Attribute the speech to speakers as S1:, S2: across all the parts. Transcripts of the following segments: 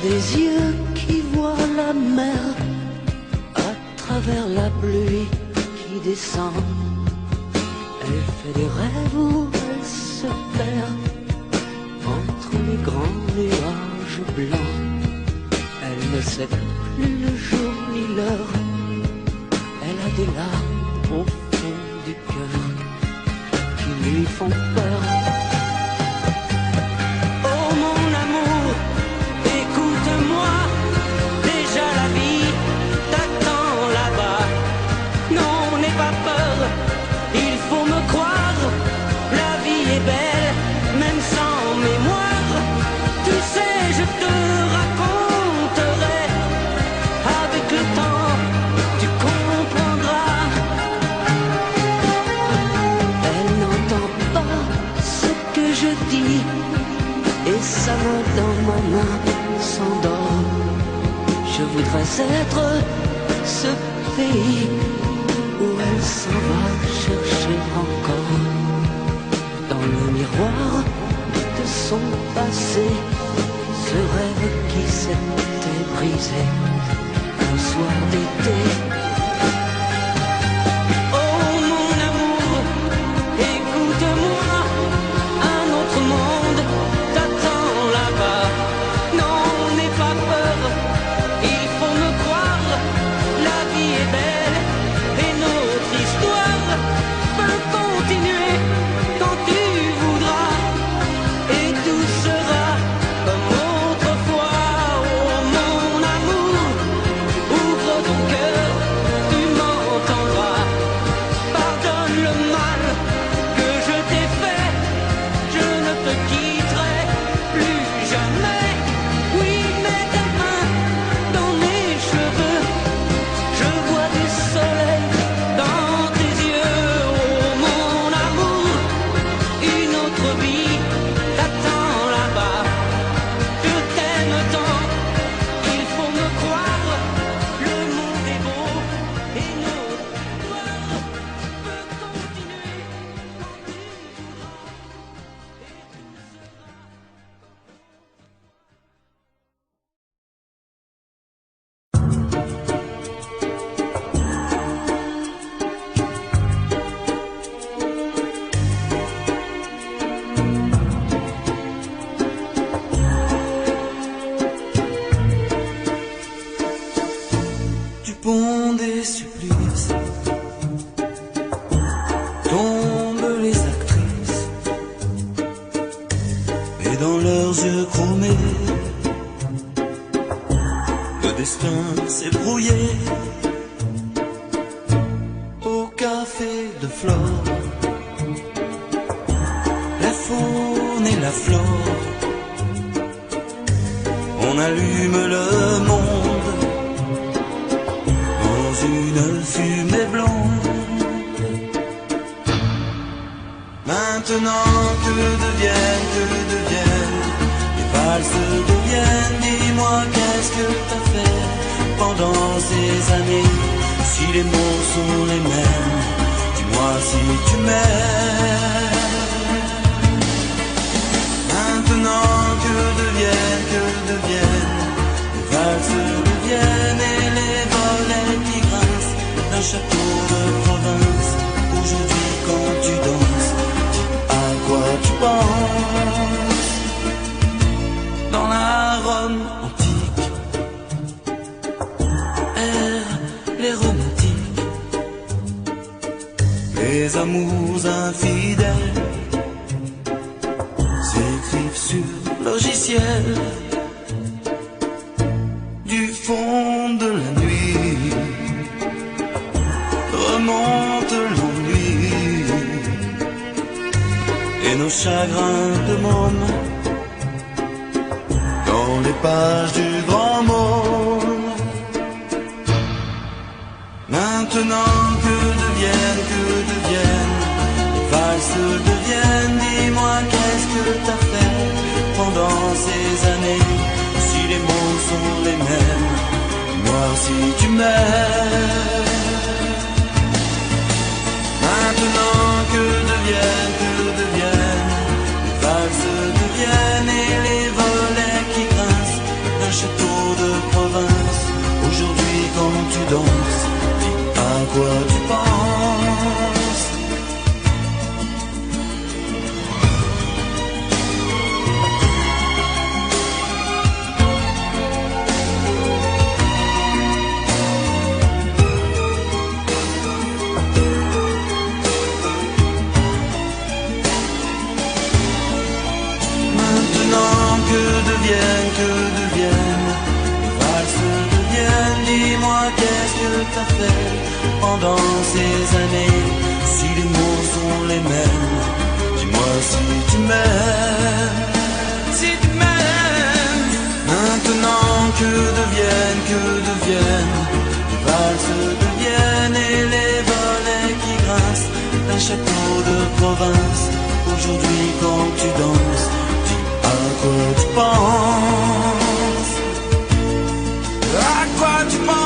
S1: des yeux qui voient la mer à travers la pluie qui descend. Elle fait des rêves où elle se perd entre les grands nuages blancs. Elle ne sait plus le jour ni l'heure. Elle a des larmes au fond du cœur qui lui font peur. Oh mon amour, écoute-moi, déjà la vie t'attend là-bas. Non, n'aie pas peur, il faut me croire, la vie est belle, même sans mémoire. Tu sais, je te raconterai, avec le temps, tu comprendras. Elle n'entend pas ce que je dis, et sa main dans ma main s'endort. Je voudrais être ce pays où elle s'en va chercher encore. Dans le miroir de son passé, ce rêve qui s'était brisé un soir d'été. Oh mon amour, écoute-moi, un autre monde t'attend là-bas. Non, n'aie pas peur, il faut me croire, la vie est belle et notre histoire peut continuer quand tu voudras, et tout sera comme autrefois. Oh mon amour, ouvre ton cœur, tu m'entendras. Pardonne le mal que je t'ai fait, je ne te quitterai plus jamais. Oui, mets ta main dans mes cheveux, je vois du soleil dans tes yeux. Oh mon amour, une autre vie t'attend là-bas. Je t'aime tant, il faut me croire, le monde est beau et notre histoire peut continuer quand tu
S2: Du pont des supplices tombent les actrices, et dans leurs yeux chromés, le destin s'est brouillé. Au café de Flore, la faune et la flore, on allume le monde dans une fumée blonde. Maintenant que deviennent les valses deviennent. Dis-moi qu'est-ce que t'as fait pendant ces années? Si les mots sont les mêmes, dis-moi si tu m'aimes. Maintenant que deviennent les valses deviennent, et les volets qui grincent d'un château de province. Aujourd'hui quand tu danses, à quoi tu penses? Dans la Rome antique errent les romantiques, les amours infidèles s'écrivent sur logiciel. Du fond de la nuit remonte l'ennui et nos chagrins de môme dans les pages du grand monde. Maintenant que deviennent les valses deviennent. Dis-moi qu'est-ce que t'as fait pendant ces années? Si les mots sont les mêmes, moi si tu m'aimes. Maintenant que deviennent les valses deviennent, et les volets qui grincent d'un château danses, dis à quoi tu penses. Que deviennent les valses deviennent, dis-moi qu'est-ce que t'as fait pendant ces années. Si les mots sont les mêmes, dis-moi si tu m'aimes, si tu m'aimes. Maintenant que deviennent les valses deviennent et les volets qui grincent d'un château de province. Aujourd'hui quand tu danses, à quoi tu penses? À quoi tu penses?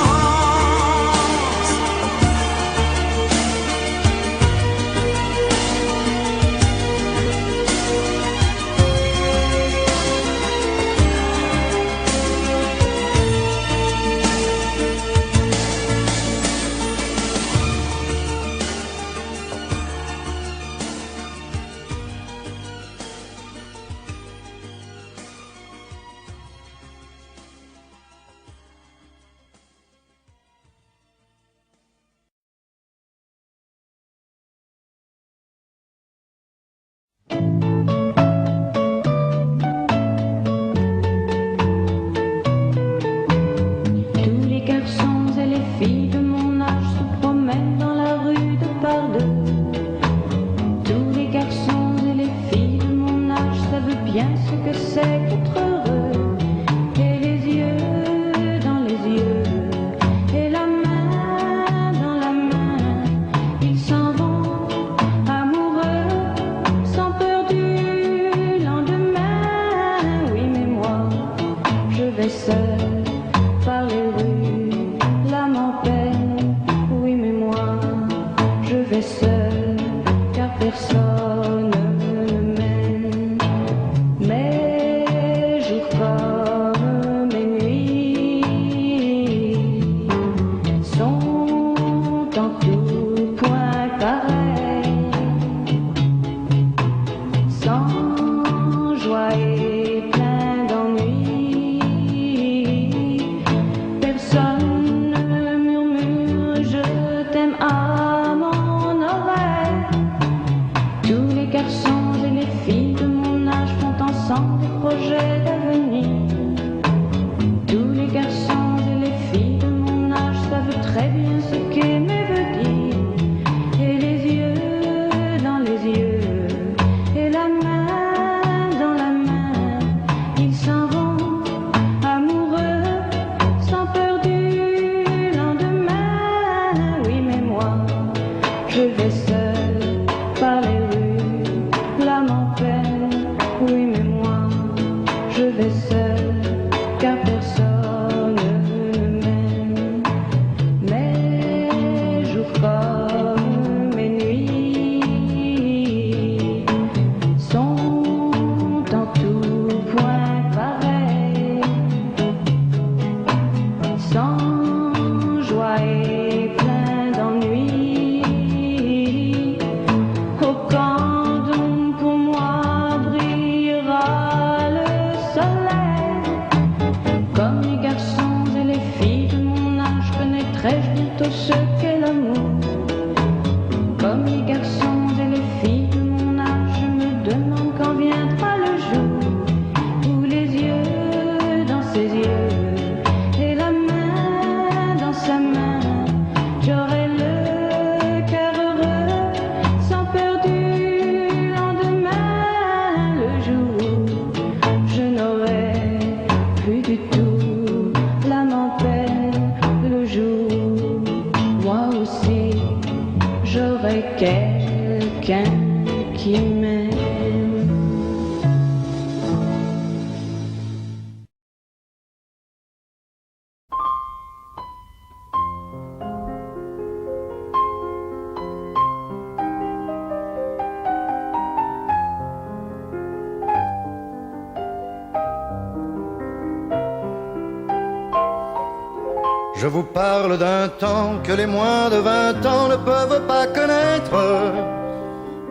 S3: Je vous parle d'un temps que les moins de 20 ans ne peuvent pas connaître.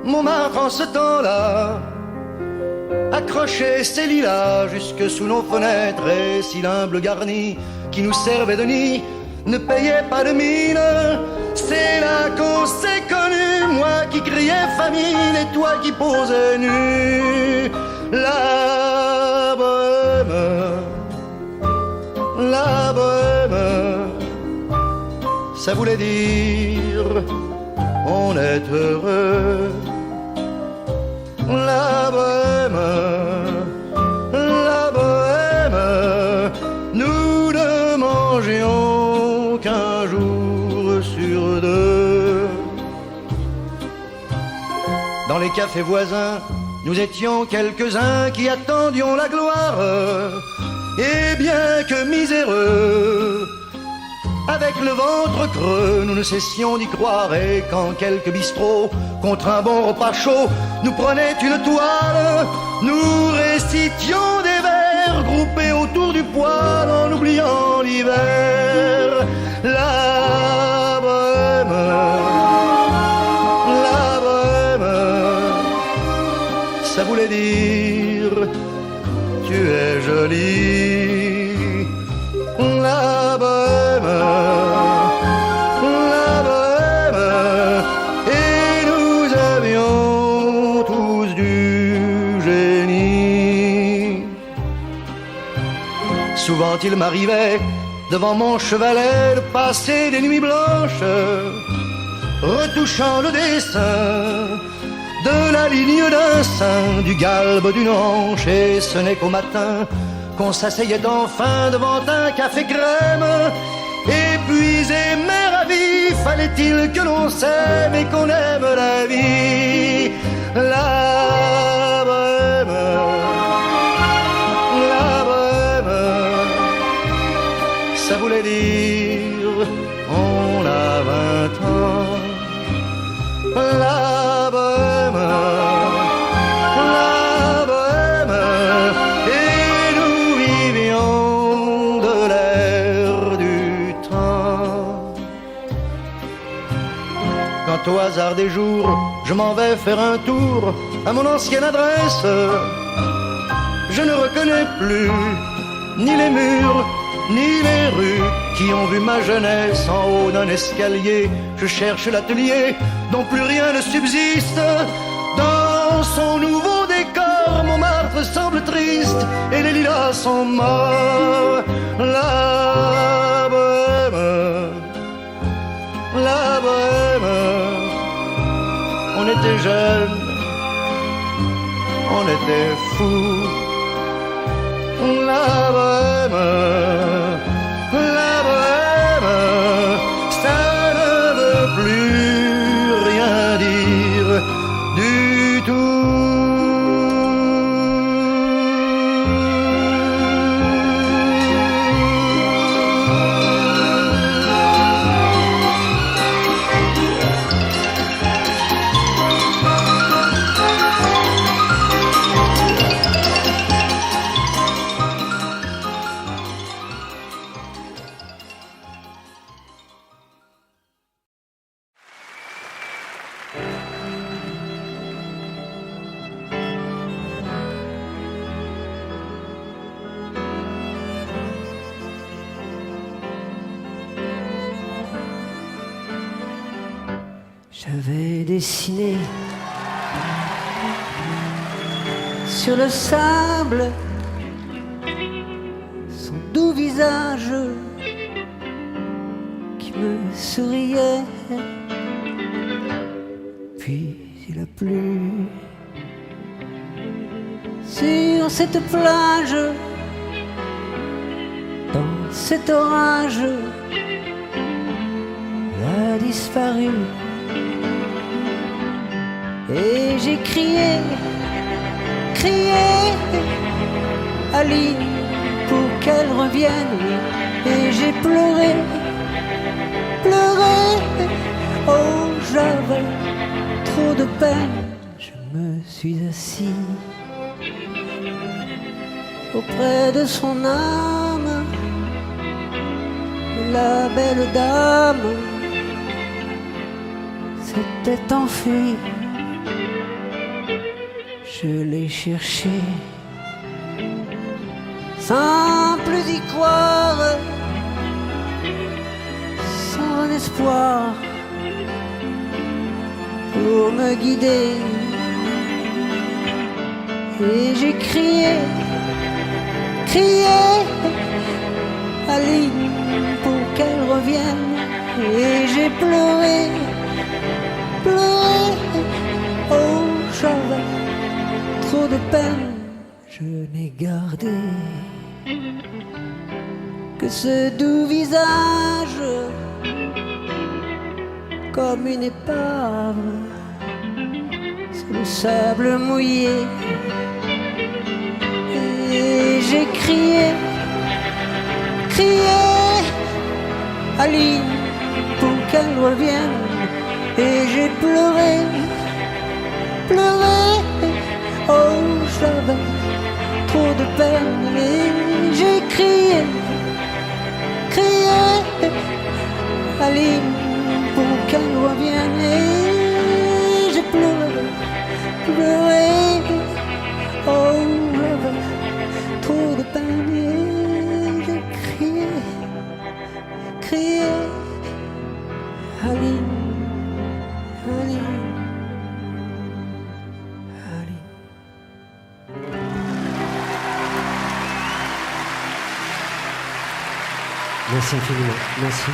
S3: Montmartre en ce temps-là accrochait ses lilas jusque sous nos fenêtres, et si l'humble garni qui nous servait de nid ne payait pas de mine, c'est là qu'on s'est connus, moi qui criais famine et toi qui posais nu. La bohème, la bohème, ça voulait dire on est heureux. La bohème, la bohème, nous ne mangions qu'un jour sur deux. Dans les cafés voisins, nous étions quelques-uns qui attendions la gloire. Et bien que miséreux, avec le ventre creux, nous ne cessions d'y croire. Et quand quelques bistrots, contre un bon repas chaud, nous prenaient une toile, nous récitions des vers groupés autour du poêle en oubliant l'hiver. La bohème, la bohème, ça voulait dire tu es jolie. La bohème, la bohème, et nous avions tous du génie. Souvent il m'arrivait devant mon chevalet de passer des nuits blanches, retouchant le dessin de la ligne d'un sein, du galbe d'une hanche, et ce n'est qu'au matin qu'on s'asseyait enfin devant un café crème. Épuisé mais ravi, fallait-il que l'on s'aime et qu'on aime la vie. La bohème, la bohème, ça voulait dire on a 20 ans. La bohème, la bohème, et nous vivions de l'air du temps. Quand au hasard des jours, je m'en vais faire un tour à mon ancienne adresse, je ne reconnais plus ni les murs, ni les rues qui ont vu ma jeunesse en haut d'un escalier. Je cherche l'atelier dont plus rien ne subsiste. Dans son nouveau décor, Montmartre semble triste et les lilas sont morts. La bohème, la bohème, on était jeunes, on était fous. La bohème, la bohème, ça ne veut plus rien dire du tout.
S4: J'avais dessiné sur le sable son doux visage qui me souriait. Puis il a plu sur cette plage, dans cet orage, il a disparu. Et j'ai crié, crié à Aline pour qu'elle revienne. Et j'ai pleuré, pleuré, oh j'avais trop de peine. Je me suis assis auprès de son âme, la belle dame s'était enfuie. Je l'ai cherchée sans plus y croire, sans espoir pour me guider. Et j'ai crié, crié Aline pour qu'elle revienne. Et j'ai pleuré, pleuré, oh j'avais trop de peine. Je n'ai gardé que ce doux visage comme une épave sur le sable mouillé. Et j'ai crié, crié Aline pour qu'elle revienne. Et j'ai pleuré, pleuré, oh j'avais trop de peine. Et j'ai crié, crié Aline pour qu'elle revienne. Et j'ai pleuré, pleuré, oh j'avais trop de peine. Et j'ai crié, crié Aline, Aline, Aline. Merci infiniment, merci.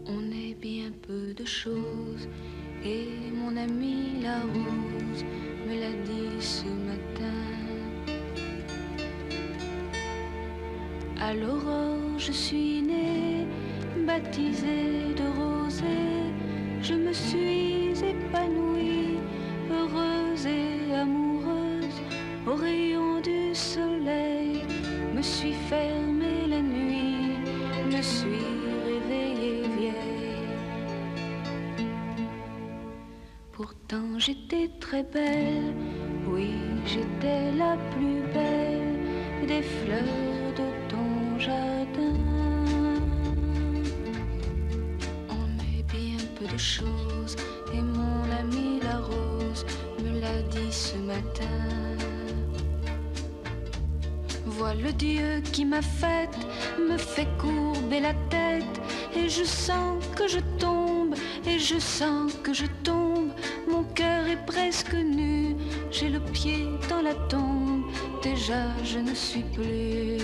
S5: On est bien peu de choses, et mon amie la rose me l'a dit ce matin. À l'aurore je suis née, baptisée de rosée. Je me suis épanouie, heureuse et amoureuse. Au rayon du soleil, me suis fermée la nuit, me suis réveillée vieille. Pourtant j'étais très belle, oui j'étais la plus belle des fleurs de ton jardin. On est bien peu de choses, et mon amie la rose me l'a dit ce matin. Vois le Dieu qui m'a faite, me fait courber la tête, et je sens que je tombe, et je sens que je tombe. Mon cœur est presque nu, j'ai le pied dans la tombe, déjà je ne suis plus.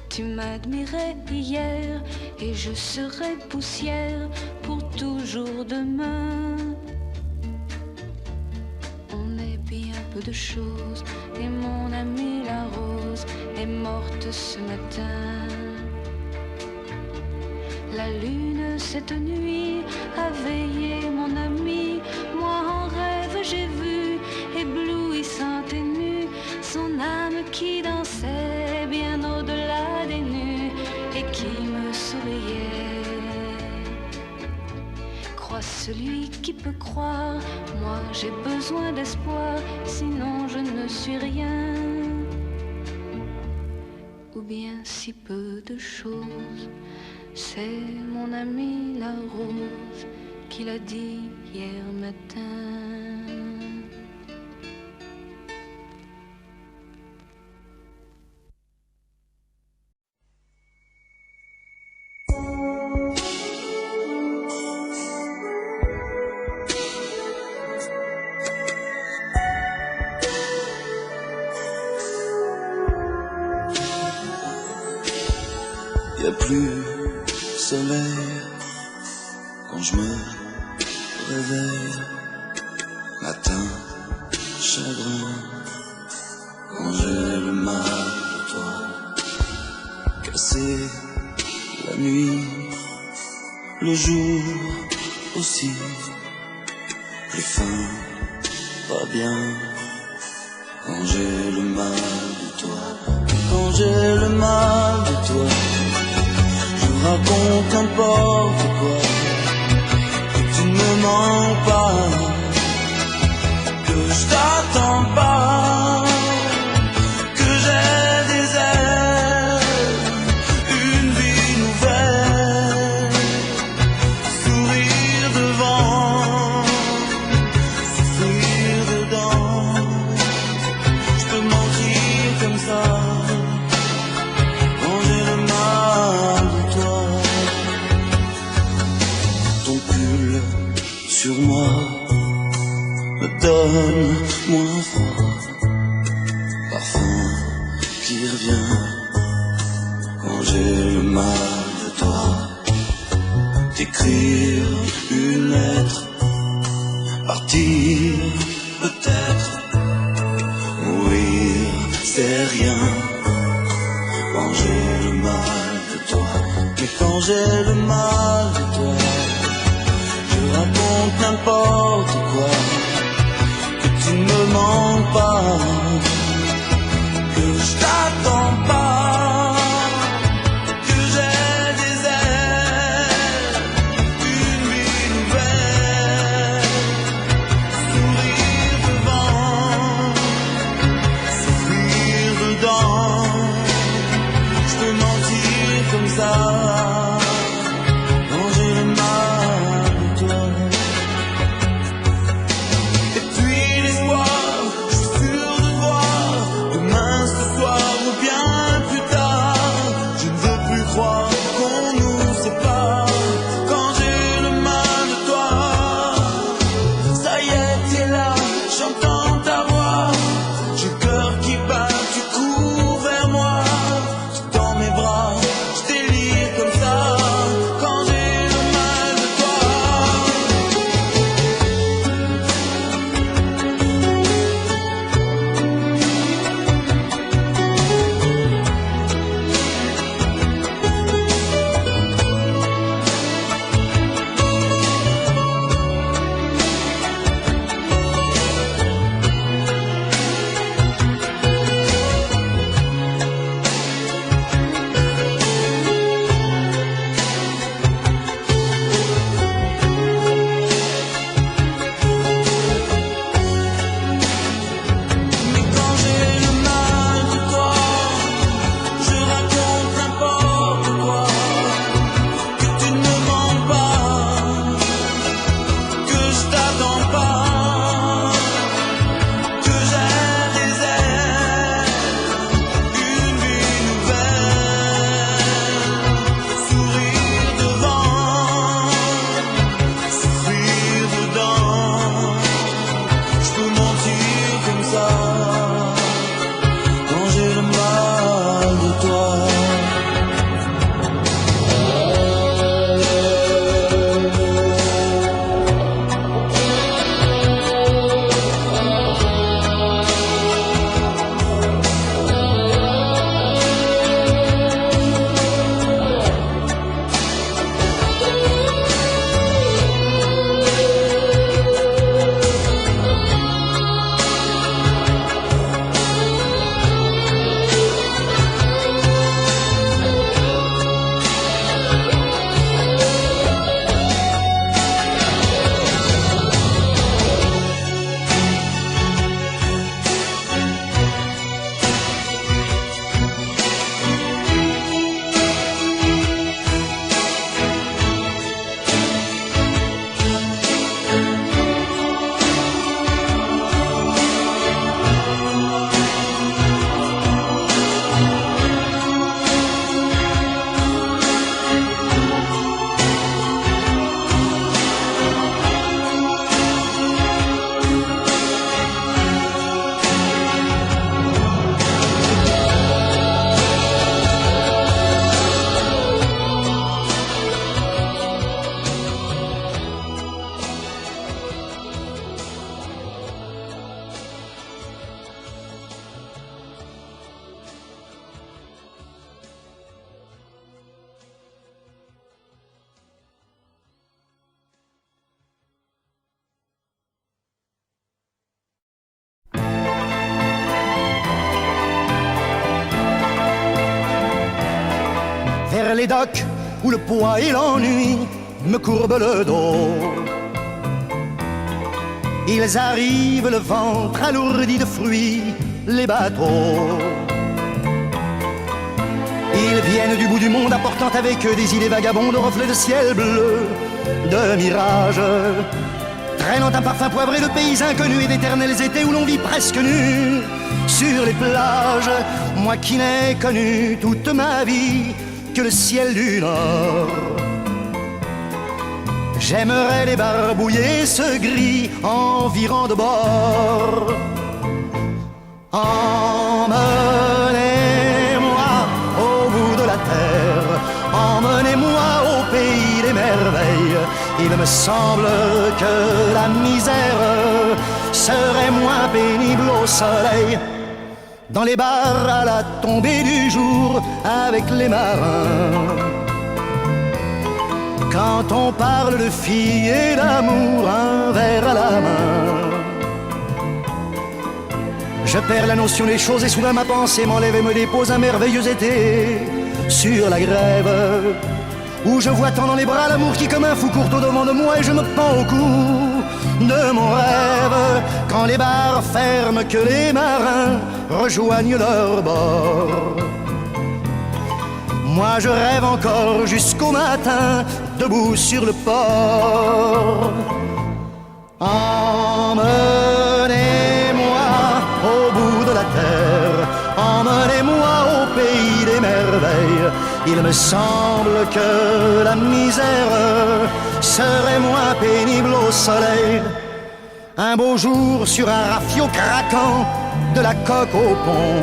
S5: Tu m'admirais hier, et je serai poussière pour toujours demain. On est bien peu de choses, et mon amie la rose est morte ce matin. La lune cette nuit a veillé mon ami. Moi en rêve j'ai vu, éblouissante et nue, son âme qui dansait bien au-delà des nues et qui me souriait. Crois celui qui peut croire, moi j'ai besoin d'espoir, sinon je ne suis rien. Ou bien si peu de choses. C'est mon amie la rose qui l'a dit hier matin.
S2: Y a plus soleil quand je me réveille, matin, chagrin, quand j'ai le mal de toi, cassé la nuit, le jour aussi, plus fin, pas bien, quand j'ai le mal de toi, quand j'ai le mal de toi. Raconte n'importe quoi, que tu ne me mens pas, que je t'attends pas, que j'ai l'automne moins froid, parfum qui revient quand j'ai le mal de toi. T'écrire une lettre, partir peut-être, mourir c'est rien quand j'ai le mal de toi. Mais quand j'ai le mal de toi, je raconte n'importe quoi, que tu ne me manques pas, que je t'attends pas, que j'ai des ailes, une vie nouvelle, sourire devant, souffrir dedans. Je peux mentir comme ça quand j'ai le mal de toi. Et puis l'espoir, je suis sûr de voir demain, ce soir ou bien plus tard. Je ne veux plus croire qu'on nous sépare quand j'ai le mal de toi. Ça y est, t'es là, j'entends ta voix, j'ai le cœur qui bat, tu cours vers moi, tu tends mes bras, je délire comme ça quand j'ai le mal de toi. Mais quand j'ai le mal de toi, je raconte n'importe quoi, que tu ne me manques pas, que je t'attends pas, que j'ai des ailes, une vie nouvelle, sourire devant, souffrir dedans. Je peux mentir comme ça quand j'ai le mal de toi.
S3: Vers les docks où le poids et l'ennui me courbent le dos. Ils arrivent, le ventre alourdi de fruits, les bateaux. Ils viennent du bout du monde apportant avec eux des idées vagabondes, reflets de ciel bleu, de mirages, traînant un parfum poivré de pays inconnus et d'éternels étés où l'on vit presque nu sur les plages. Moi qui n'ai connu toute ma vie que le ciel du Nord, J'aimerais les barbouiller ce gris environ de bord. Emmenez-moi au bout de la terre, emmenez-moi au pays des merveilles. Il me semble que la misère serait moins pénible au soleil. Dans les bars à la tombée du jour avec les marins. Quand on parle de filles et d'amour, un verre à la main. Je perds la notion des choses et soudain ma pensée m'enlève et me dépose un merveilleux été sur la grève. Où je vois tant dans les bras l'amour qui comme un fou court au-devant de moi et je me pends au cou de mon rêve. Quand les bars ferment, que les marins rejoignent leur bord. Moi je rêve encore jusqu'au matin, debout sur le port. Emmenez-moi au bout de la terre, emmenez-moi au pays des merveilles. Il me semble que la misère serait moins pénible au soleil. Un beau jour sur un rafio craquant, de la coque au pont.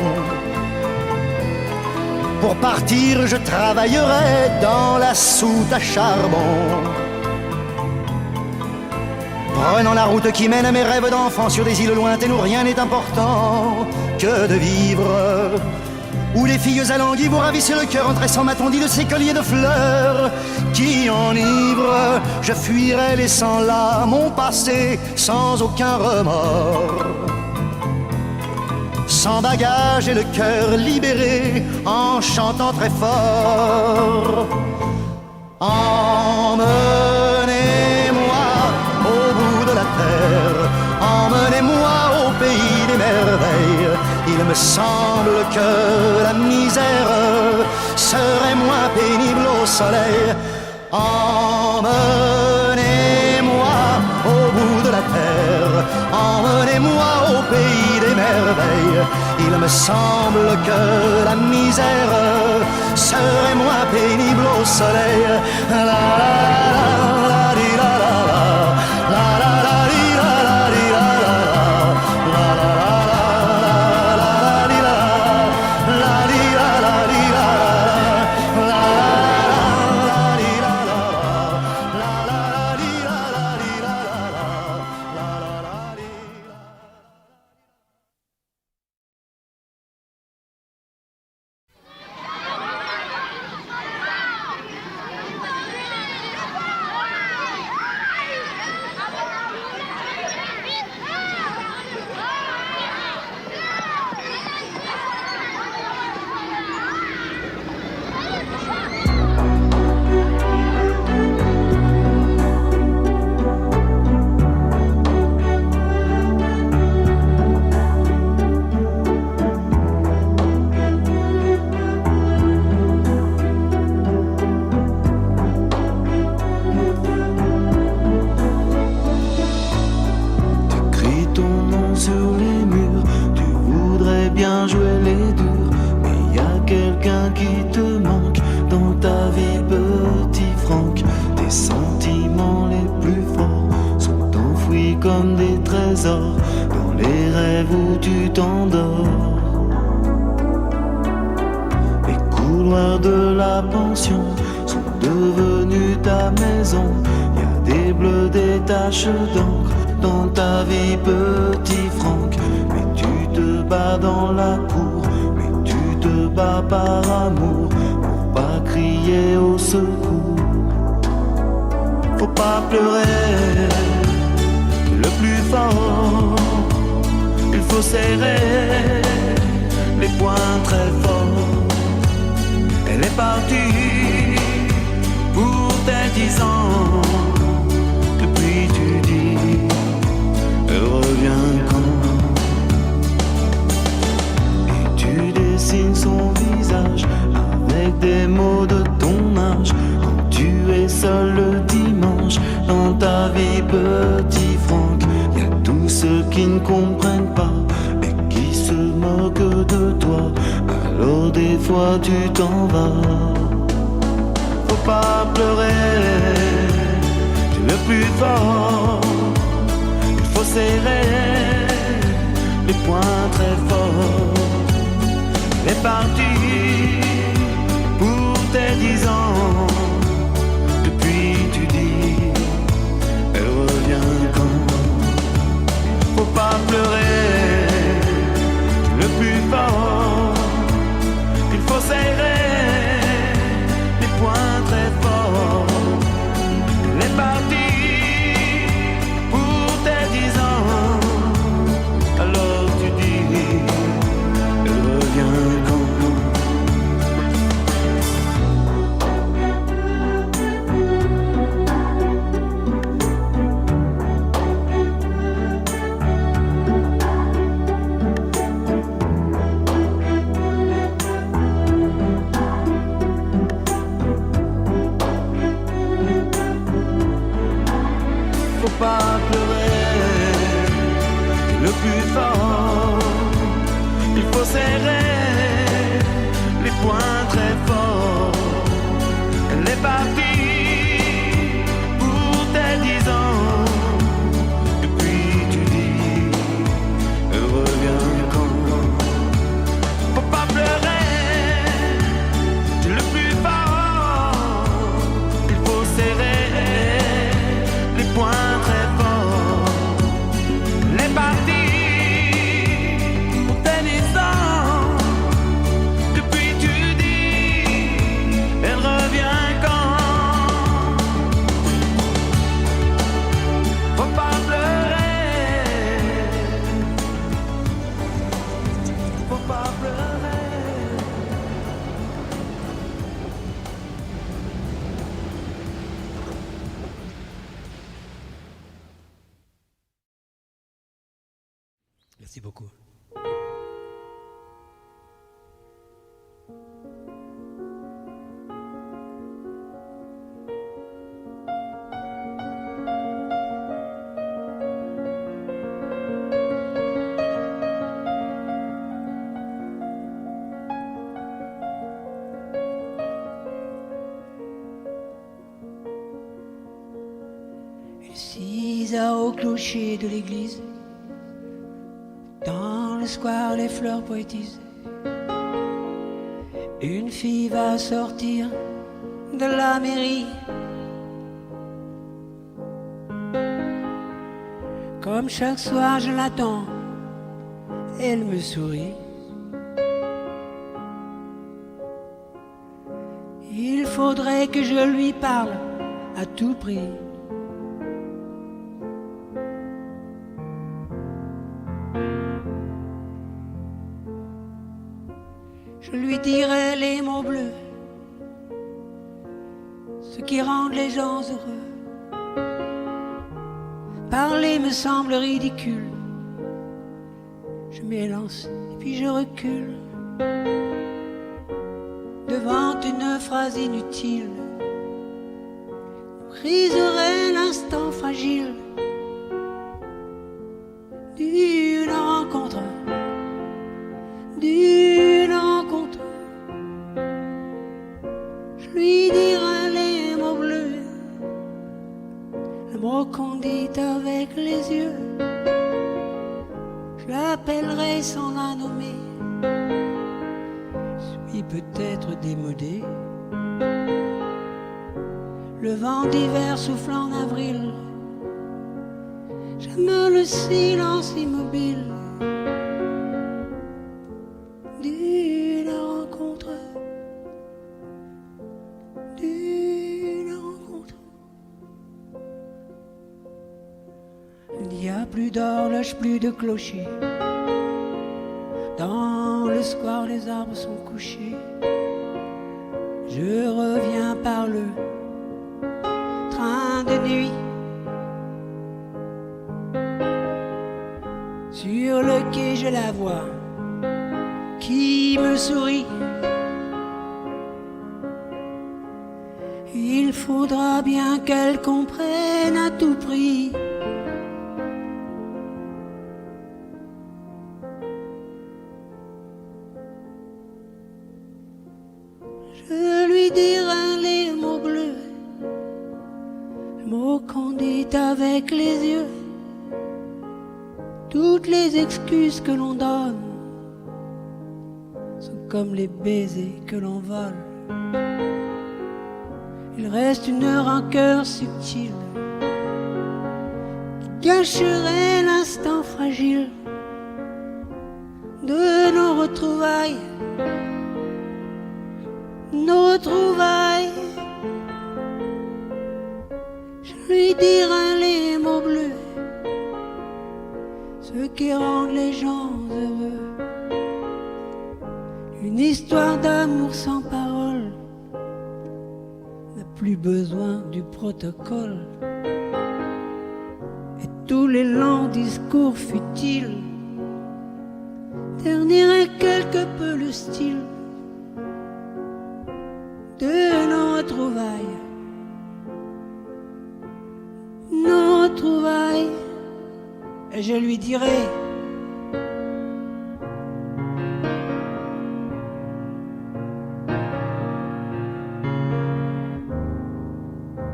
S3: Pour partir, je travaillerai dans la soute à charbon. Prenant la route qui mène à mes rêves d'enfant sur des îles lointaines où rien n'est important que de vivre. Où les filles alanguies vous ravissent le cœur en tressant ma tondie de ces colliers de fleurs qui enivrent. Je fuirai laissant là mon passé sans aucun remords. Sans bagage et le cœur libéré en chantant très fort. Emmenez-moi au bout de la terre, emmenez-moi au pays des merveilles. Il me semble que la misère serait moins pénible au soleil. Emmenez-moi au bout de la terre, emmenez-moi au pays des merveilles. Il me semble que la misère serait moins pénible au soleil. La la la la di la la la la la di la la di la la la la la di la la di la la di la la di la la la di la la di la la di.
S2: Comme des trésors dans les rêves où tu t'endors. Les couloirs de la pension sont devenus ta maison. Y a des bleus, des taches d'encre dans ta vie, petit Franck. Mais tu te bats dans la cour, mais tu te bats par amour, pour pas crier au secours. Faut pas pleurer le plus fort, il faut serrer les poings très forts. Elle est partie pour tes 10 ans. Depuis tu dis, elle revient quand? Et tu dessines son visage avec des mots de ton âge. Quand tu es seul le dimanche dans ta vie, petit Franck, y a tous ceux qui ne comprennent pas et qui se moquent de toi. Alors des fois tu t'en vas. Faut pas pleurer, tu le plus fort. Il faut serrer les poings très forts. Les parties pour tes 10 ans. Depuis tu dis, elle revient quand? Faut pas pleurer, le plus fort. Il faut serrer les poings très forts. Les parties pour tes 10 ans. Alors tu dis, elle revient quand? Pas pleurer, le plus fort. Il faut serrer les poings très forts. Elle est partie pour tes 10 ans. Et puis tu dis, elle revient quand? Faut pas pleurer, c'est le plus fort. Il faut serrer les poings.
S6: Merci beaucoup.
S4: Il 6 heures au clocher de l'église. Dans le square, les fleurs poétisent. Une fille va sortir de la mairie. Comme chaque soir, je l'attends. Elle me sourit. Il faudrait que je lui parle à tout prix. Je lui dirai les mots bleus, ce qui rendent les gens heureux. Parler me semble ridicule. Je m'élance et puis je recule devant une phrase inutile. Briserai l'instant fragile d'une rencontre. Je lui dirai les mots bleus, le mot qu'on dit avec les yeux. Je l'appellerai sans la nommer. Je suis peut-être démodé. Le vent d'hiver souffle en avril. J'aime le silence immobile d'une rencontre. Il n'y a plus d'horloge, plus de clocher. Dans le square, les arbres sont couchés. Je reviens par le train de nuit. Sur le quai, je la vois qui me sourit. Il faudra bien qu'elle comprenne à tout prix. Je lui dirai les mots bleus, le mot qu'on quitte avec les yeux toutes les excuses que l'on donne sont comme les baisers que l'on vole. Il reste une rancœur subtile qui cacherait l'instant fragile de nos retrouvailles, nos retrouvailles. Je lui dirai les mots bleus, ceux qui rendent les gens heureux. Une histoire d'amour sans parole n'a plus besoin du protocole. Et tous les longs discours futiles terniraient quelque peu le style de nos retrouvailles. Nos retrouvailles. Et je lui dirai: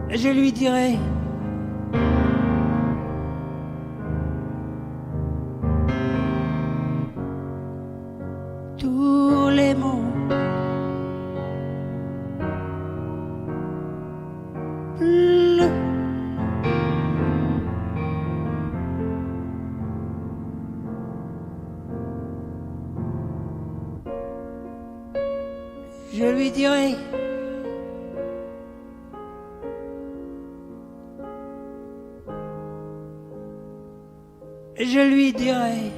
S4: je lui dirai: tous les mots bleus. Je lui dirai: je lui dirai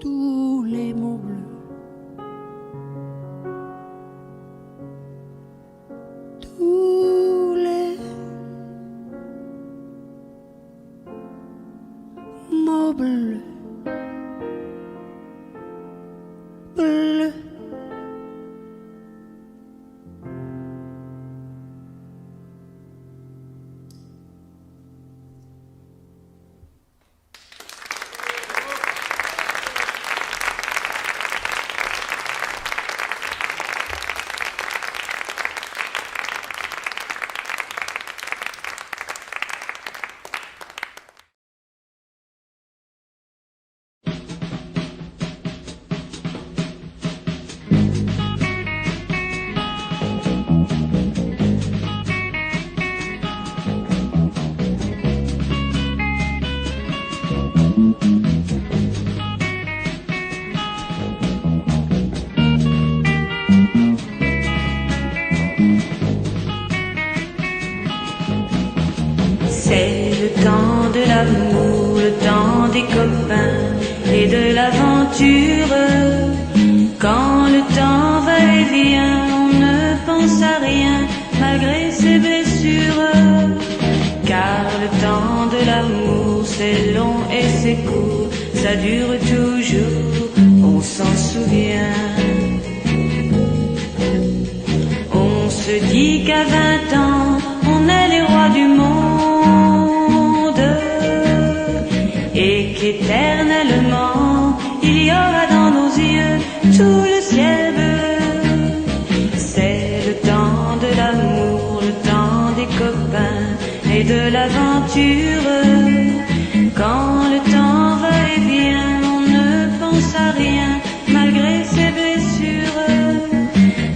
S4: tous les mots bleus, tous les mots bleus, bleus.
S7: C'est le temps de l'amour, le temps des copains et de l'aventure. Quand le temps va et vient, on ne pense à rien malgré ses blessures. Car le temps de l'amour, c'est long et c'est court, ça dure toujours, on s'en souvient. On se dit qu'à 20 ans, on est les rois du monde et qu'éternellement, il y aura dans nos yeux tout le ciel bleu. C'est le temps de l'amour, le temps des copains et de l'aventure. Quand le temps va et vient, on ne pense à rien malgré ses blessures.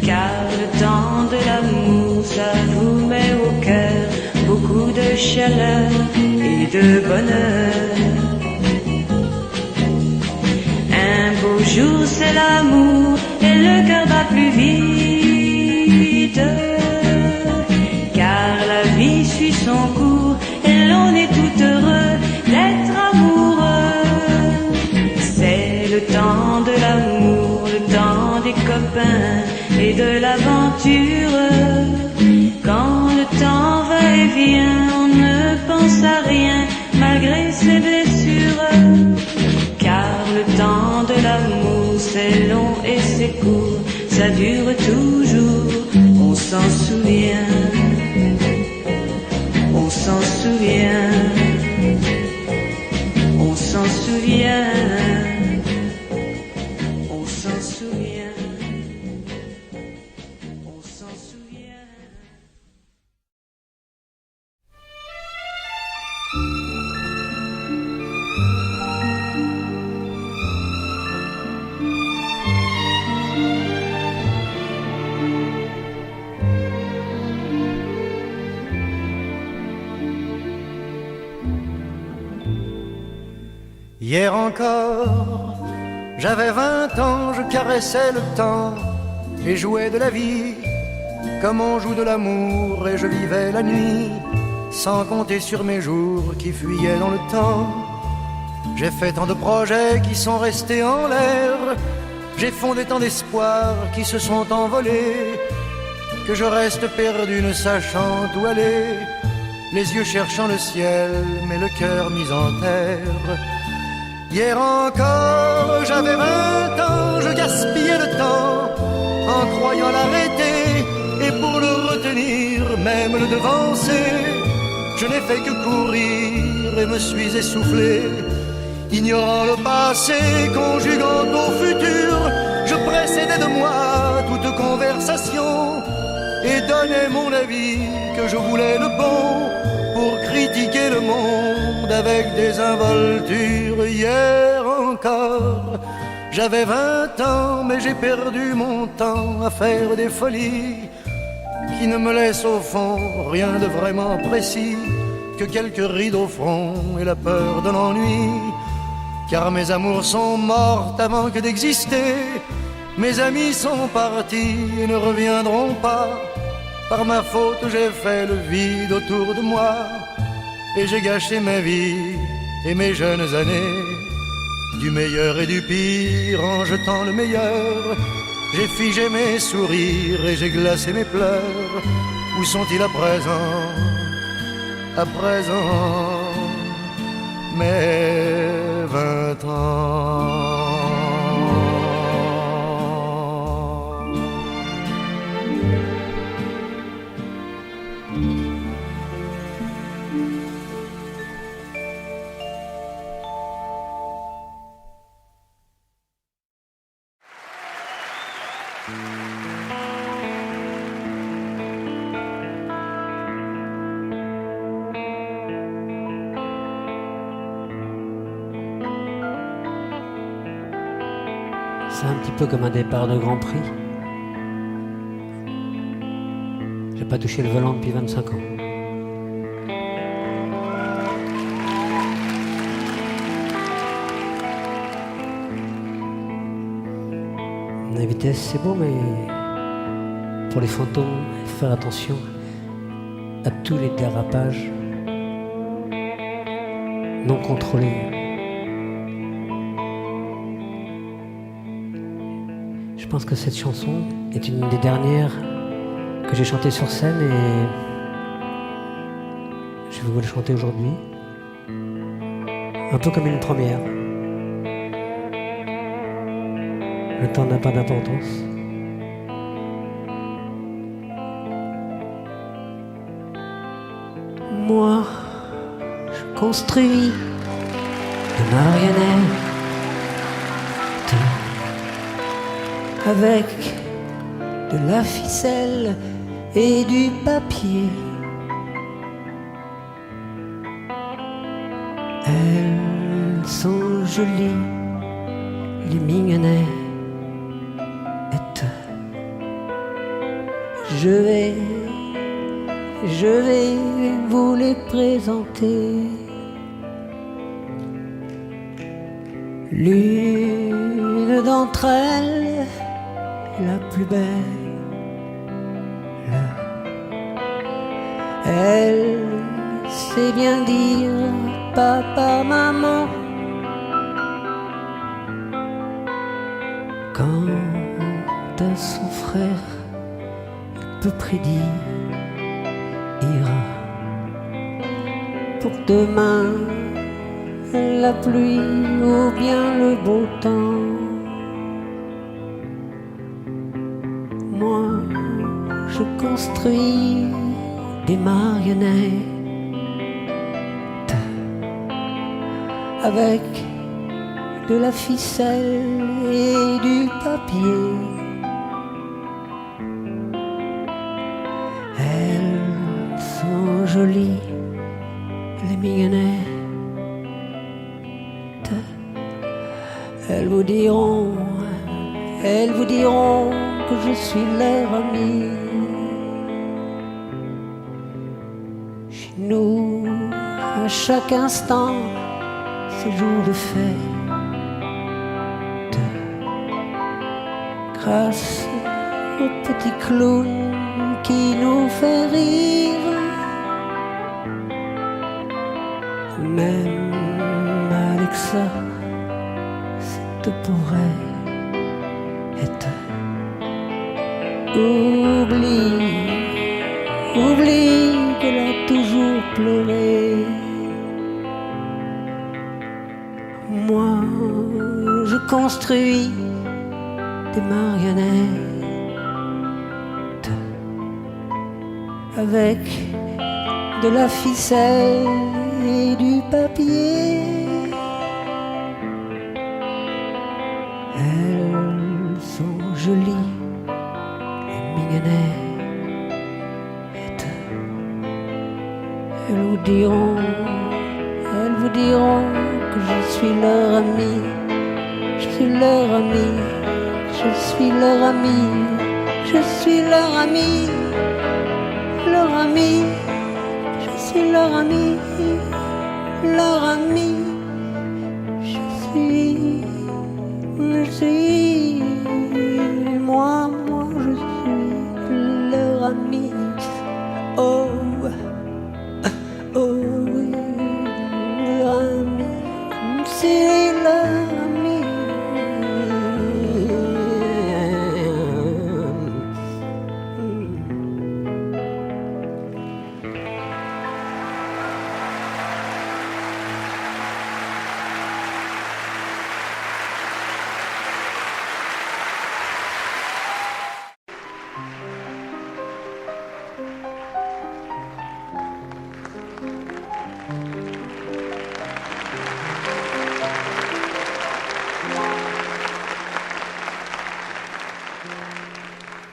S7: Car le temps de l'amour, ça vous met au cœur beaucoup de chaleur et de bonheur. Un beau jour c'est l'amour et le cœur bat plus vite. Car la vie suit son cours et l'on est tout heureux d'être amoureux. C'est le temps de l'amour, le temps des copains et de l'aventure. Quand le temps va et vient, on ne pense à rien malgré ses blessures. Car le temps de l'amour, c'est long et c'est court, ça dure toujours, on s'en souvient. On s'en souvient. On s'en souvient.
S3: Hier encore, j'avais 20 ans, je caressais le temps et jouais de la vie comme on joue de l'amour, et je vivais la nuit sans compter sur mes jours qui fuyaient dans le temps. J'ai fait tant de projets qui sont restés en l'air, j'ai fondé tant d'espoirs qui se sont envolés, que je reste perdu ne sachant où aller, les yeux cherchant le ciel mais le cœur mis en terre. Hier encore, j'avais 20 ans, je gaspillais le temps en croyant l'arrêter, et pour le retenir, même le devancer, je n'ai fait que courir et me suis essoufflé. Ignorant le passé, conjuguant au futur, je précédais de moi toute conversation et donnais mon avis que je voulais le bon pour critiquer le monde avec des involtures. Hier encore, j'avais 20 ans, mais j'ai perdu mon temps à faire des folies qui ne me laissent au fond rien de vraiment précis que quelques rides au front et la peur de l'ennui. Car mes amours sont mortes avant que d'exister, mes amis sont partis et ne reviendront pas. Par ma faute j'ai fait le vide autour de moi, et j'ai gâché ma vie et mes jeunes années. Du meilleur et du pire en jetant le meilleur, j'ai figé mes sourires et j'ai glacé mes pleurs. Où sont-ils à présent? À présent, mes 20 ans.
S6: C'est un petit peu comme un départ de Grand Prix. J'ai pas touché le volant depuis 25 ans. La vitesse c'est beau, mais pour les fantômes, il faut faire attention à tous les dérapages non contrôlés. Je pense que cette chanson est une des dernières que j'ai chantées sur scène, et je vais vous la chanter aujourd'hui, un peu comme une première. Le temps n'a pas d'importance. Moi, je construis des marionnettes avec de la ficelle et du papier. Elles sont jolies, les mignonnettes. Je vais vous les présenter. L'une d'entre elles, la plus belle, elle sait bien dire papa, maman. Quant à son frère, il peut prédire pour demain la pluie ou bien le beau temps. Moi, je construis des marionnettes avec de la ficelle et du papier. Elles sont jolies, les
S4: mignonnettes. Elles vous diront que je suis leur ami. Chez nous, à chaque instant, c'est jour de fête. Grâce au petit clown qui nous fait rire, même Alexa, c'est pour elle, est oublie qu'elle a toujours pleuré. Moi, je construis des marionnettes avec de la ficelle et du papier. Elles sont jolies, les mignonnettes. Elles vous diront que je suis leur ami. Je suis leur ami. Je suis leur ami, je suis leur ami, leur ami, je suis leur ami, leur ami, je suis, moi, je suis leur ami. Oh, oui, leur ami, c'est leur ami.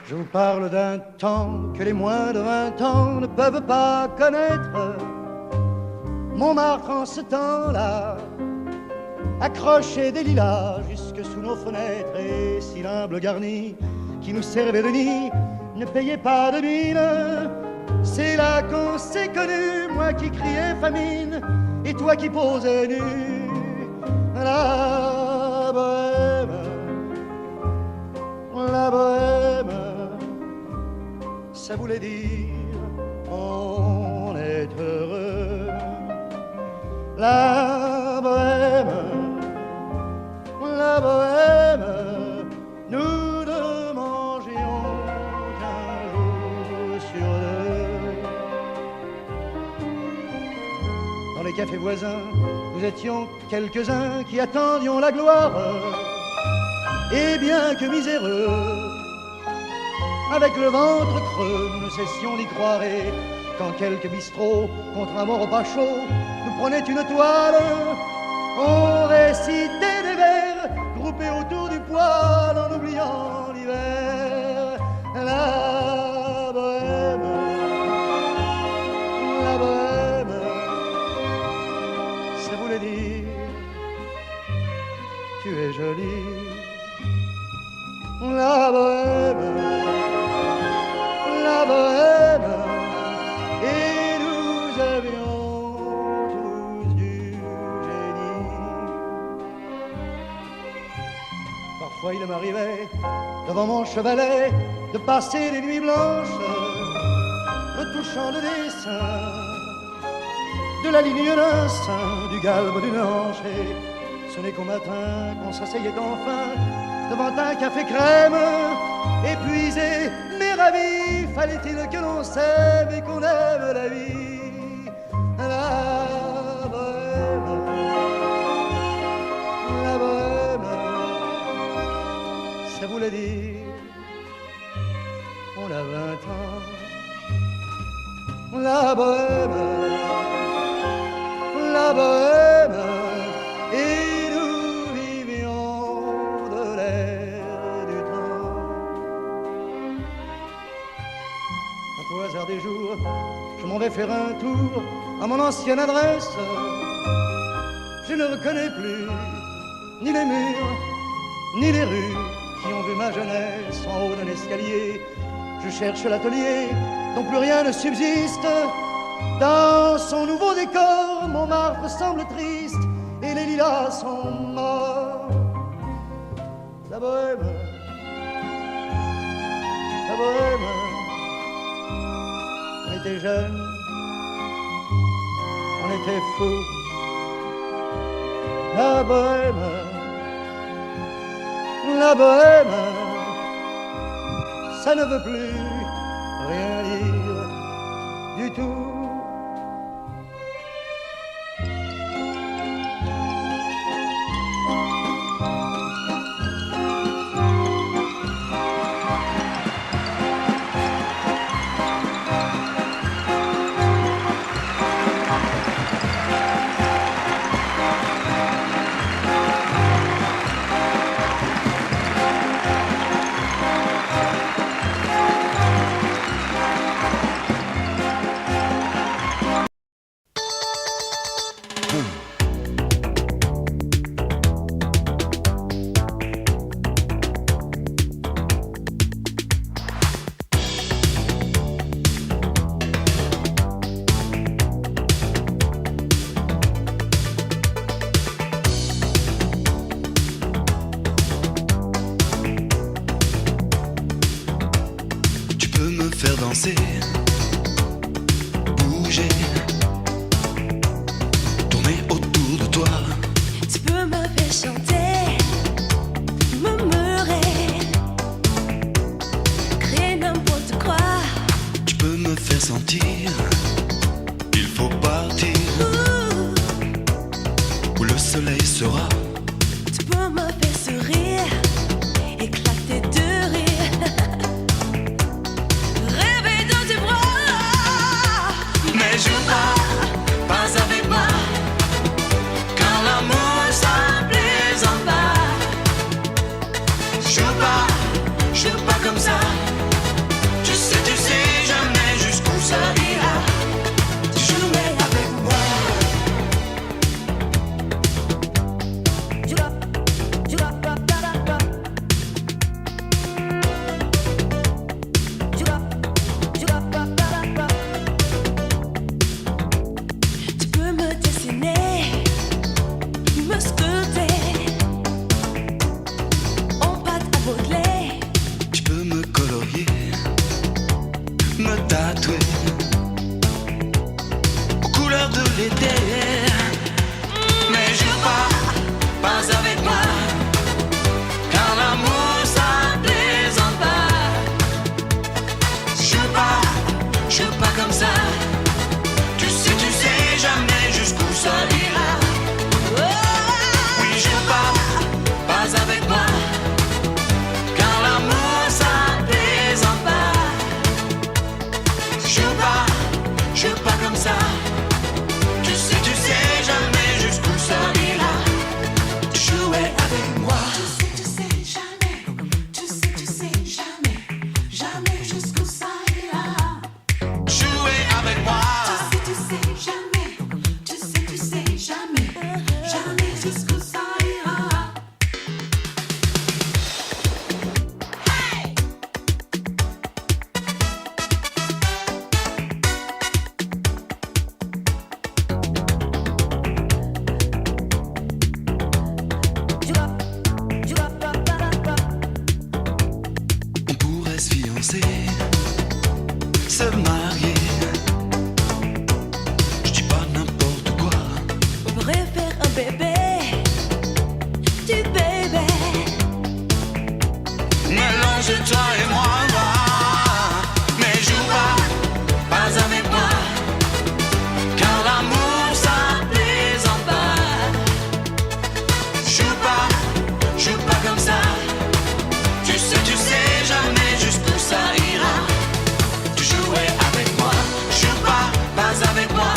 S3: Je vous parle d'un temps que les moins de 20 ans ne peuvent pas connaître. Montmartre en ce temps-là accrochait des lilas jusque sous nos fenêtres, et si l'humble garni qui nous servait de nid ne payait pas de mine, c'est là qu'on s'est connus, moi qui criais famine et toi qui posais nu. La bohème, la bohème, ça voulait dire on est heureux. La bohème, nous ne mangions qu'un jour sur deux. Dans les cafés voisins, nous étions quelques-uns qui attendions la gloire. Et bien que miséreux, avec le ventre creux, nous ne cessions d'y croire. Et quand quelques bistrots, contre un bon repas chaud, nous prenaient une toile, on récitait des vers groupés autour du poêle en oubliant l'hiver. La bohème, ça voulait dire tu es jolie. La bohème, et nous avions tous du génie. Parfois il m'arrivait, devant mon chevalet, de passer des nuits blanches, retouchant le dessin de la ligne d'un sein, du galbe d'une hanche. Et ce n'est qu'au matin qu'on s'asseyait enfin devant un café crème, épuisé mais ravi. Fallait-il que l'on s'aime et qu'on aime la vie. La bohème, ça voulait dire on a 20 ans. La bohème, et nous vivions de l'air du temps. Quant au hasard des jours, je m'en vais faire un tour à mon ancienne adresse. Je ne reconnais plus ni les murs, ni les rues qui ont vu ma jeunesse en haut d'un escalier. Je cherche l'atelier dont plus rien ne subsiste. Dans son nouveau décor, Montmartre semble triste et les lilas sont morts. La bohème, la bohème, on était jeunes, on était fous. La bohème, la bohème, ça ne veut plus rien dire du tout.
S2: Bouger, tourner autour de toi.
S8: Tu peux me faire chanter, murmurer, créer n'importe quoi.
S2: Tu peux me faire sentir, il faut partir, où le soleil sera.
S8: Tu peux me faire sourire, éclater de rire.
S2: Joue pas avec moi, quand l'amour ça plaisante pas. Joue pas comme ça. Tu sais jamais jusqu'où ça ira. Jouer avec moi. Me tatouer aux couleurs de l'été. Mais joue pas avec moi, car l'amour ça plaisante pas. Joue pas comme ça. Tu sais jamais jusqu'où ça ira. Oui, joue pas avec moi, car l'amour ça plaisante pas. Joue pas comme ça. Tu sais jamais jusqu'où ça ira. Jouer avec moi. Tu sais jamais. Tu sais jamais. Jamais jusqu'où ça ira. Jouer avec moi. Tu sais jamais. Tu sais jamais. Jamais jusqu'où ça ira. Hey! Se marier, je dis pas n'importe quoi.
S8: On pourrait faire un bébé, du bébé.
S2: Mélange toi et moi, mais joue pas avec moi, car l'amour ça plaisante pas. Joue pas comme ça. Tu sais jamais jusqu'où ça ira. Jouer avec moi, joue pas avec moi,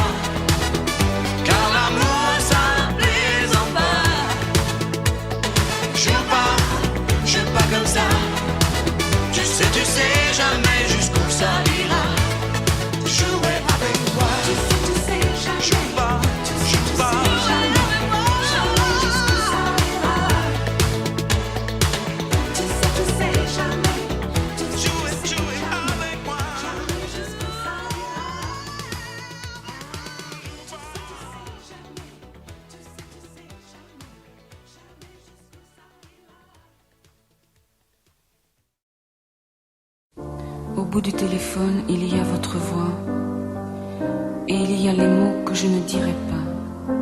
S2: car l'amour ça plaisante.
S9: bout du téléphone, il y a votre voix. Et il y a les mots que je ne dirai pas.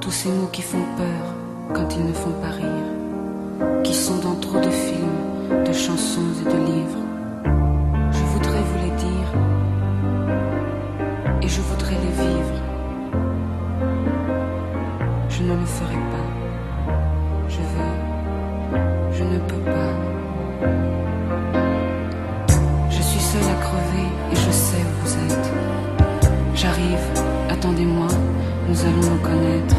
S9: Tous ces mots qui font peur quand ils ne font pas rire. Qui sont dans trop de films, de chansons et de livres. Je voudrais vous les dire. Et je voudrais les vivre. Je ne le ferai pas. Je veux. Je ne peux pas. Je suis seule à crever et je sais où vous êtes. J'arrive, attendez-moi, nous allons nous connaître.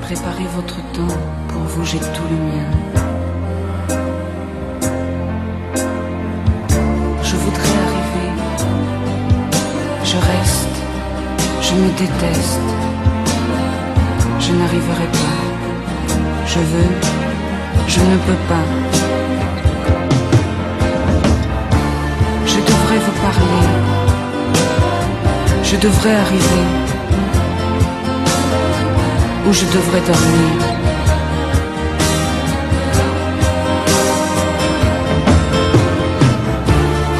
S9: Préparez votre temps, pour vous j'ai tout le mien. Je voudrais arriver. Je reste, je me déteste. Je n'arriverai pas. Je veux, je ne peux pas. Je devrais vous parler. Je devrais arriver. Ou je devrais dormir.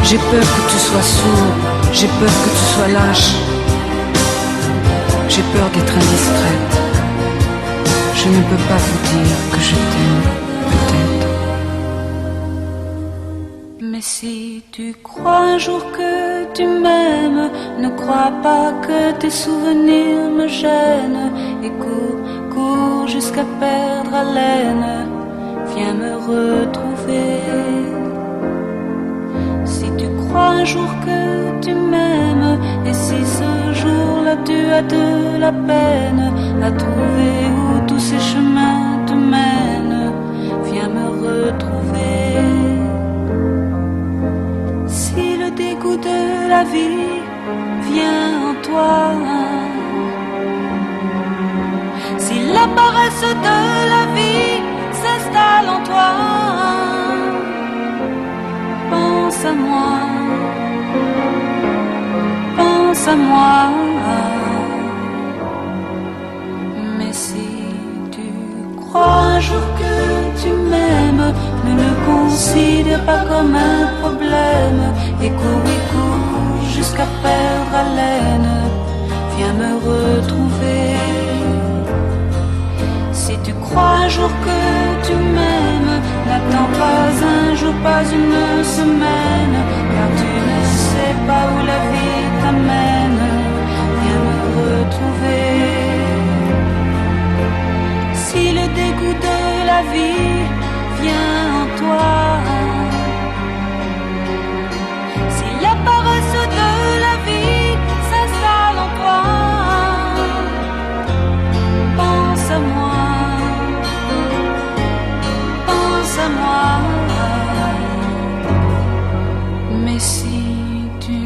S9: J'ai peur que tu sois sourd. J'ai peur que tu sois lâche. J'ai peur d'être indiscrète. Je ne peux pas vous dire que je t'aime, peut-être. Mais si tu crois un jour que tu m'aimes, ne crois pas que tes souvenirs me gênent. Et cours, cours jusqu'à perdre haleine. Viens me retrouver. Si tu crois un jour que tu m'aimes, et si ce jour-là tu as de la peine à trouver où tous ces chemins te mènent, viens me retrouver. Si le dégoût de la vie vient en toi, si la paresse de la vie s'installe en toi, pense à moi, pense à moi. Mais si tu crois un jour que tu m'aimes, ne le considère pas comme un problème. Et cours jusqu'à perdre haleine. Viens me retrouver. Si tu crois un jour que tu m'aimes, n'attends pas un jour, pas une semaine, car tu ne sais pas où la vie t'amène. Viens me retrouver. Si le dégoût de la vie vient en toi, si la paresse de la vie s'installe en toi, pense à moi. À moi. Mais si tu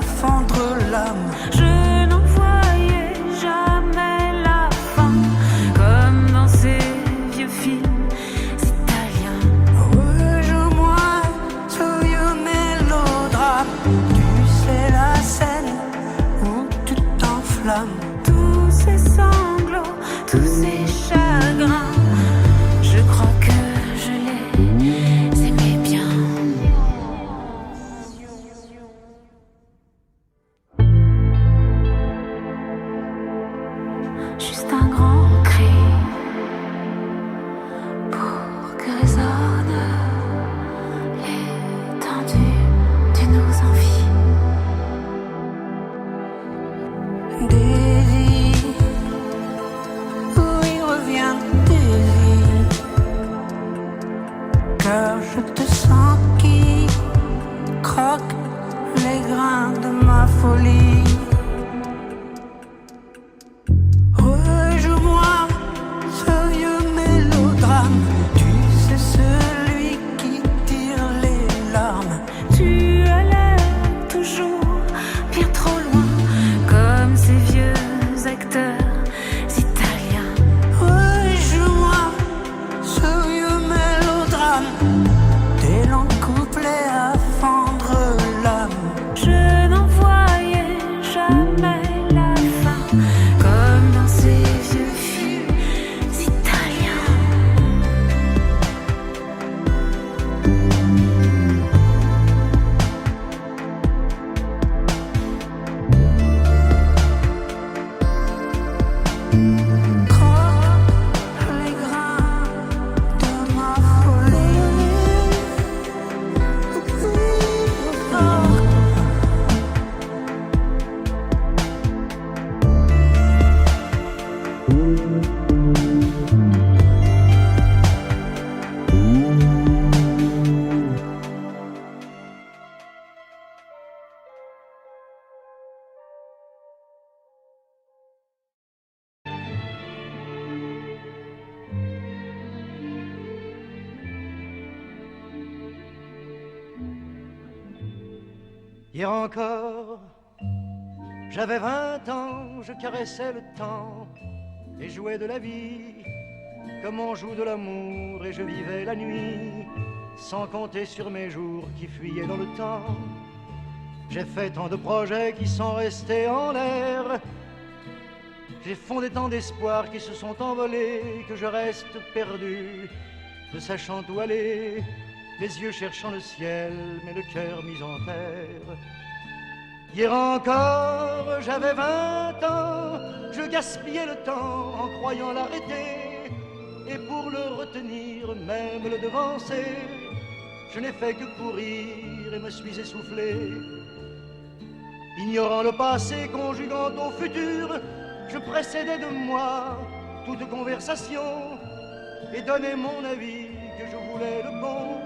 S8: à fendre l'âme. Je n'en voyais jamais la fin, comme dans ces vieux films italiens. Rejoins-moi ce vieux mélodrame. Tu sais la scène où tu t'enflammes. Tous ces sanglots, tous ces chagrins, je crois que je les aimais bien. Juste un grand cri pour que résonne l'étendue de nos envies. Des vies où il revient des vies, car je te sens qui croque les grains de ma folie. Rejoue-moi ce vieux mélodrame. Tu sais, celui qui tire les larmes. Tu as l'air toujours bien trop loin, comme ces vieux acteurs italiens. Rejoue-moi ce vieux mélodrame. Des longs couplets à fendre l'âme. Je n'en voyais jamais la fin, comme dans ces vieux films italiens. Croque les grains de ma folie.
S3: Hier encore, j'avais 20 ans, je caressais le temps et jouais de la vie comme on joue de l'amour, et je vivais la nuit sans compter sur mes jours qui fuyaient dans le temps. J'ai fait tant de projets qui sont restés en l'air, j'ai fondé tant d'espoirs qui se sont envolés, que je reste perdu, ne sachant où aller, les yeux cherchant le ciel, mais le cœur mis en terre. Hier encore, j'avais 20 ans, je gaspillais le temps en croyant l'arrêter, et pour le retenir, même le devancer, je n'ai fait que courir et me suis essoufflé. Ignorant le passé, conjuguant au futur, je précédais de moi toute conversation et donnais mon avis que je voulais le bon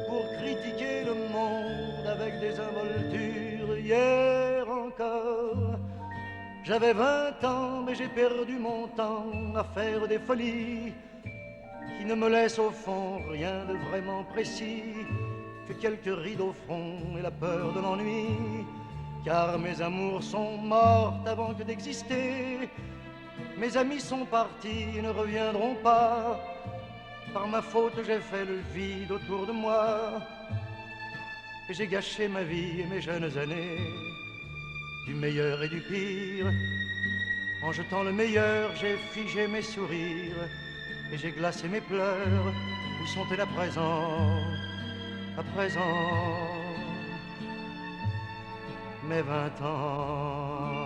S3: pour critiquer le monde avec des involtures. Hier encore, j'avais 20 ans, mais j'ai perdu mon temps à faire des folies qui ne me laissent au fond rien de vraiment précis, que quelques rides au front et la peur de l'ennui. Car mes amours sont mortes avant que d'exister, mes amis sont partis et ne reviendront pas. Par ma faute j'ai fait le vide autour de moi, et j'ai gâché ma vie et mes jeunes années, du meilleur et du pire. En jetant le meilleur, j'ai figé mes sourires, et j'ai glacé mes pleurs. Où sont-elles à présent, à présent, mes 20 ans?